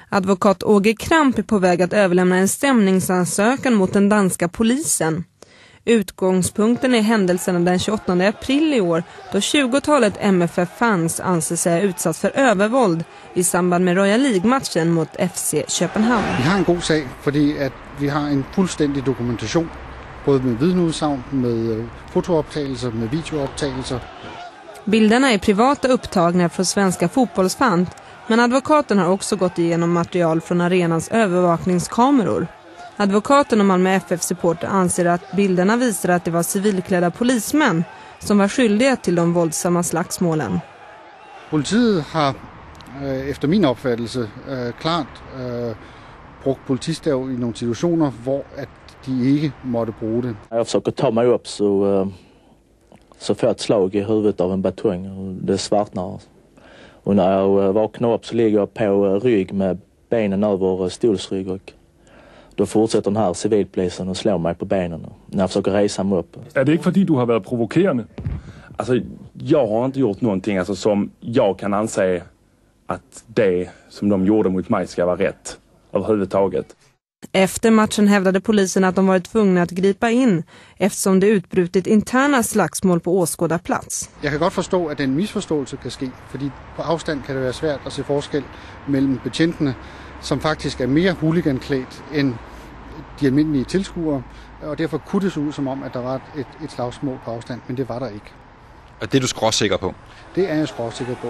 Advokat Åge Kramp är på väg att överlämna en stämningsansökan mot den danska polisen. Utgångspunkten är händelserna den 28 april i år då 20-talet MFF-fans anser sig utsatt för övervåld i samband med Royal League-matchen mot FC Köpenhamn. Vi har en god sak fordi att vi har en fullständig dokumentation både med vidneudsagn, med fotooptagelser, med videooptagelser. Bilderna är privata upptagningar från svenska fotbollsfans, men advokaten har också gått igenom material från arenans övervakningskameror. Advokaten och Malmö FF-supporter anser att bilderna visar att det var civilklädda polismän som var skyldiga till de våldsamma slagsmålen. Politiet har efter min opfattelse klart brugt politistav i nogle situationer, hvor at de ikke måtte bruge det. Jag försöker ta mig upp så får jag ett slag i huvudet av en batong och det svartnar. Och när jag vaknar upp så ligger jag på rygg med benen över stolsrygg och då fortsätter den här civilpolisen att slå mig på benen när jag försöker resa mig upp. Är det inte för att du har varit provokerande? Alltså, jag har inte gjort någonting som jag kan anse att det som de gjorde mot mig ska vara rätt överhuvudtaget. Efter matchen hävdade polisen att de varit tvungna att gripa in eftersom det utbrutit interna slagsmål på åskådarplats. Jag kan godt forstå att en missförståelse kan ske, fordi på afstand kan det vara svært at se forskel mellem betjentene, som faktisk er mere hooliganklædt end de almindelige tilskuere, og derfor kunne det se ud som om, at der var et slagsmål på afstand, men det var der ikke. Og det er du skråsikker på? Det er jeg skråsikker på.